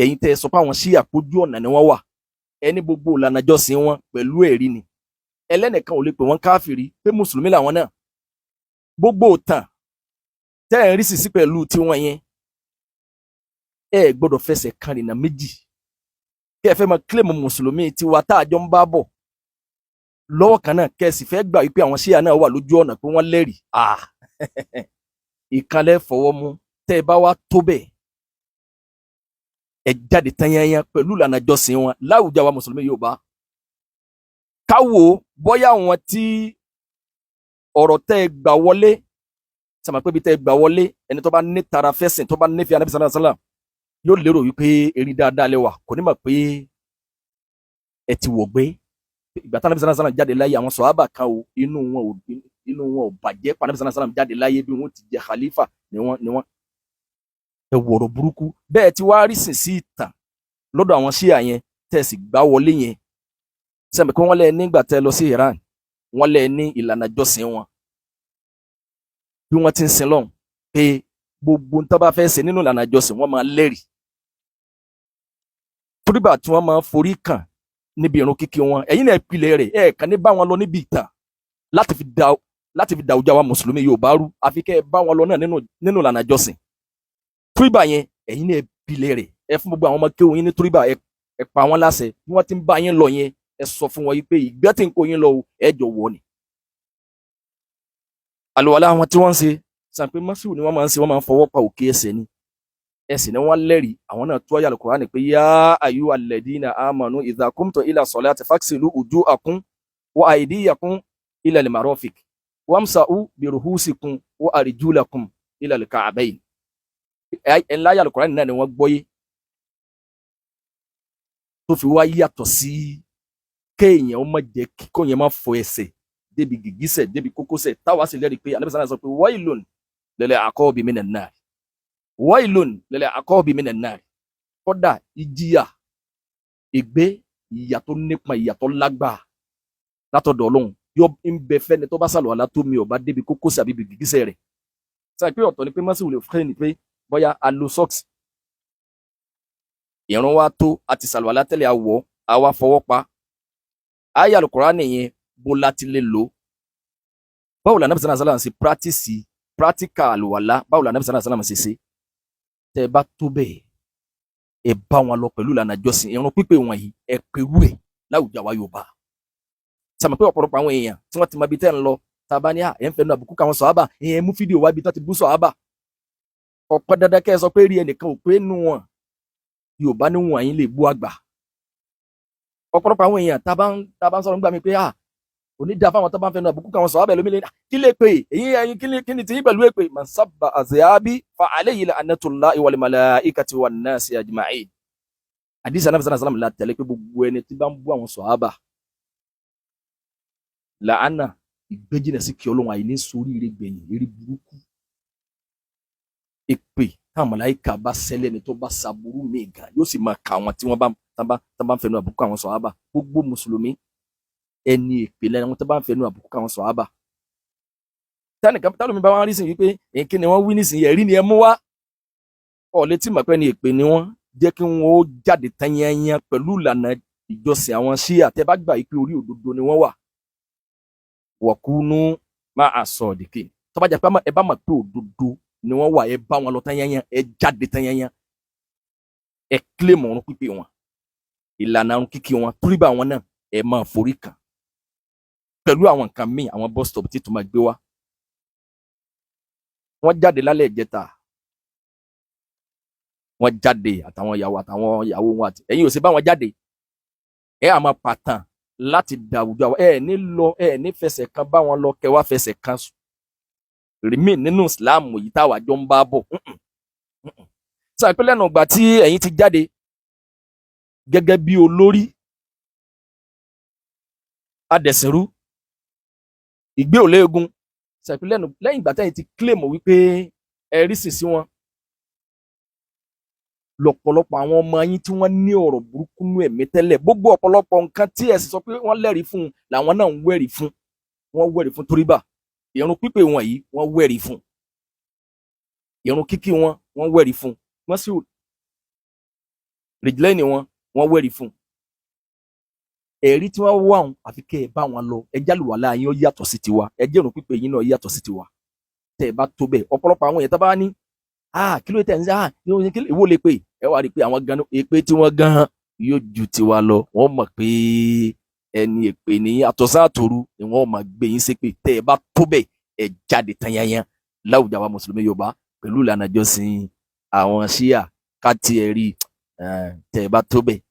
ẹ̀yin tẹ́ sọ pé àwọn ṣíà pójú ọ̀nà ni wọ́n wà ẹni gbogbo ìlànà jọ́sìn wọn pẹ̀lú ẹ̀rí ni ẹlẹ́nìkan ò lè pè wọ́n káfìrí pé mùsùlùmí làwọn náà gbogbo òtàn tẹ́ ẹ̀ ń rí sísí pẹ̀lú tiwọn yẹn ẹ gbọ́dọ̀ fẹsẹ̀ kan rìnà méjì kẹ́ ẹ fẹ́ máa kílèmù mùsùlùmí tiwa tá a jọ ń bá bọ̀ lọ́wọ́ kan náà kẹ́ ẹ sì fẹ́ gbà wípé àwọn ṣíà náà wà lójú ọ̀nà pé wọ́n lẹ́rìí ìkànlẹ̀ fọwọ́ mú tẹ́ ẹ bá wá tó bẹ́ẹ̀ ẹ jáde tanyanya pẹ̀lú ìlànà jọ́sìn wọn láwùjọ àwa mùsùlùmí Yorùbá káwo bóyá àwọn tí ọ̀rọ̀ tẹ́ ẹ gbà wọlé sàmà pé ibi tẹ́ ẹ gbà wọlé ẹni tó bá ní tara fẹ́sìn tó bá nífẹ̀ẹ́ Ànábì sallallahu alaihi wasallam yóò lérò wípé erin dáadáa lẹ́wà kò ní mọ̀ pé ẹ ti wọ̀ gbé ìgbà tí Ànábì sallallahu alaihi wasallam jáde láyé àwọn sọ̀hábà kan o inú wọn ò bàjẹ́ pa Ànábì sallallahu alaihi wasallam jáde láyé bí wọ́n ti jẹ khalifa ni wọ́n ẹ wọ̀rọ̀ burúkú bẹ́ẹ̀ tí wàá rí sìn sí ìtàn lọ́dọ̀ àwọn ṣíà yẹn tẹ́ ẹ sì gbá wọlé yẹn sẹ́mi pé wọ́n lẹ́ nígbà tẹ́ lọ sí Iran wọ́n lẹ́ ní ìlànà jọ́sìn wọn bí wọ́n ti ń sin lọ́hùn pé gbogbo ń tó bá fẹ́ ṣe nínú ìlànà jọ́sìn wọ́n máa lẹ́rìí fúdíbà tí wọ́n máa forí kàn níbi ìrun kíkí wọn ẹ̀yin náà pilẹ̀ rẹ̀ ẹ̀ kàn ní bá wọn lọ níbi ìtàn láti fi da ọjà wa mùsùlùmí Yorùbá rú àfi kẹ́ ẹ bá wọn lọ náà nínú ìlànà jọ́sìn túríbà yẹn ẹ̀yin náà pilẹ̀ rẹ̀ ẹ fún gbogbo àwọn ọmọ kéwọn yín ní túríbà ẹ pa wọn láṣẹ bí wọ́n ti ń bá yín lọ yẹn ẹ sọ fún wọn yìí pé ìgbẹ́ tí ń kó yín lọ ẹ jọ wọ ni. àlùwàlá àwọn tí wọ́n ń ṣe sàn pé mọ́síwù ni wọ́n máa ń ṣe wọ́n máa ń fọwọ́ pa òkè ẹsẹ̀ ni ẹsẹ̀ ni wọ́n lẹ́rìí àwọn náà tó ayé Al-Qur'ani pé yá ayyuha alladhina amanu idha qumtum ila salati faghsilu wujuhakum wa aydiyakum ila al-marafiq wamsa'u bi ruhusikum wa arjulakum ila al-ka'bayn ńlá ayé Al-Qur'ani náà ni wọ́n gbọ́yé tó fi wá yàtọ̀ sí kéèyàn ó má jẹ́ kíkọ́ yẹn má fọ ẹsẹ̀ débi gìgísẹ̀ débi kókósẹ̀ táwa sì lẹ́rìí pé Ànábì sallallahu alaihi wasallam sọ pé wailun lil aqabi minan nar wailun lil aqabi minan nar kódà ìjìyà ègbé ìyà tó nípa ìyà tó lágbára látọ̀dọ̀ Ọlọ́run yóò ń bẹ fẹ́ni tó bá sàlùwàlá tó mi ò bá débi kókósẹ̀ àbí gìgísẹ̀ rẹ̀ sọ pé ọ̀tọ̀ ni pé mọ́sí wùlé fẹ́ ni pé bóyá a lo socks ìrun wa tó àti sàlùwàlá tẹ́lẹ̀ àwọ̀ àwa fọwọ́ pa àyá Al-Qur'ani yẹn bó láti lè lò báwo la Ànábì sallallahu alaihi wasallam ṣe practical àlùwàlá báwo la Ànábì sallallahu alaihi wasallam ṣe tẹ́ ẹ bá tó bẹ́ẹ̀ ẹ bá wọn lọ pẹ̀lú ìlànà jọ́sìn ìrun pípé wọn yìí ẹ pẹ̀lú ẹ̀ láwùjọ àwa Yorùbá sàmì pé ọ̀pọ̀lọpọ̀ àwọn èèyàn tí wọ́n ti mọ ibi tẹ́ ń lọ tàbá ní ẹ̀ ń fẹ́ nu àbùkù káwọn sọ̀hábà ìyẹn mú fídíò wá ibi tó ti bú sọ̀hábà ọ̀pọ̀ dandan kẹ́ ẹ sọ pé rí ẹnìkan ò pé nù wọn Yorùbá ní wọn yín lè bú àgbà ọ̀pọ̀lọpọ̀ àwọn èèyàn tàbá ń sọ̀rọ̀ nígbà mi pé onídàá fáwọn tó bá ń fẹ́ nu àbùkù káwọn sọ̀hábà lómi lè kí lè pè ẹ̀yin kí ni tiyín pẹ̀lú èpè man sabba azyabi fa alayhi la'natullahi wal malaikati wan nasi ajma'in àdìsí Ànábì sallallahu alaihi wasallam la tẹ̀lé pé gbogbo ẹni tí bá ń bú àwọn sọ̀hábà làánà ìgbéjìnà sí kí Ọlọ́run àìní sórí ire gbẹ̀yìn eré burúkú èpè táwọn màláíkà bá ṣẹlẹ̀ ni tó bá ṣàbúrú míì gan yóò sì máa kà wọn tí wọ́n bá ń fẹnu àbùkù àwọn sọ̀hábà gbogbo mùsùlùmí ẹni èpè lẹ́nu wọn tó bá ń fẹnu àbùkù àwọn sọ̀hábà tálómi bá wọn rí sìn wípé èké ni wọ́n wí nísìnyí ẹ̀rí ni ẹ mú wá ọ̀ létí mọ̀ pé ni èpè ni wọ́n jẹ́ kí wọ́n ó jáde tanyanyan pẹ̀lú ìlànà ìjọsìn àwọn ṣíà tẹ́ bá gbà yìí pé orí òdodo ni wọ́n wà wọ̀kúnú máa sọ òdìkì tó bá jẹ́ pé ẹ bá mọ̀ pé òdodo ni wọ́n wà ẹ bá wọn lọ tanyanyan ẹ jáde tanyanyan ẹ kílèmù ọ̀run pípé wọn ìlànà ọ̀run kíkí wọn túríbà wọn náà ẹ máa forí kàn pẹ̀lú àwọn nǹkan míì àwọn bus stop tí tó máa gbé wá wọ́n jáde lálẹ́ ìjẹta wọ́n jáde àtàwọn ìyàwó wọn àti ẹ̀yin ò sì bá wọn jáde ẹ àmọ́ pàtàn láti dà àwùjọ àwọn ẹ ní fẹsẹ̀ kan bá wọn lọ kẹ wá fẹsẹ̀ kan remain nínú Islam yìí táwa jọ ń bá bọ̀ sọ pé lẹ́nu ìgbà tí ẹ̀yin ti jáde gẹ́gẹ́ bí olórí adẹ̀sẹ̀rú ìgbé òléegun sọ pé lẹ́yìn ìgbà tẹ́yìn ti claim wípé ẹ rí sìn sí wọn lọ́pọ̀lọpọ̀ àwọn ọmọ yín tí wọ́n ní ọ̀rọ̀ burúkú nú ẹ̀mí tẹ́lẹ̀ gbogbo ọ̀pọ̀lọpọ̀ nǹkan tí ẹ sì sọ pé wọ́n lẹ́rìí fún un làwọn náà ń wẹ̀rí fún wọ́n wẹ̀rí fún túríbà ìrun pípé wọn yìí wọ́n wẹ̀rí fún ìrun kíkí wọn wọ́n wẹ̀rí fún wọ́n sì rìjìlẹ́yìn wọ́n wẹ̀rí fún un. Ẹ̀rí tí wọ́n wá òun àfi kẹ́ ẹ bá wọn lọ, ẹ jálùwàlá yín ó yàtọ̀ sí tiwa, ẹ jẹ́rùn pípé yín náà yàtọ̀ sí tiwa. Tẹ́ ẹ bá tó bẹ́ẹ̀, ọ̀pọ̀lọpọ̀ àwọn èèyàn tó bá ní kí ló tẹ̀ ń sẹ́ ìwọ lè pè, ẹ wá rí i pé àwọn gan èpè tí wọ́n gan yóò ju tiwa lọ. Wọ́n mọ̀ pé ẹni èpè ní àtọ̀sán àtòru ni wọ́n máa gbé yín ṣépè. Tẹ́ ẹ bá tó bẹ́ẹ̀, ẹ jáde tán yanyan láwùjọ àwa mùsùlùmí Yorùbá pẹ̀lú ìlànà ìjọsìn àwọn ṣíà ká tiẹ̀ rí tẹ́ ẹ bá tó bẹ́ẹ̀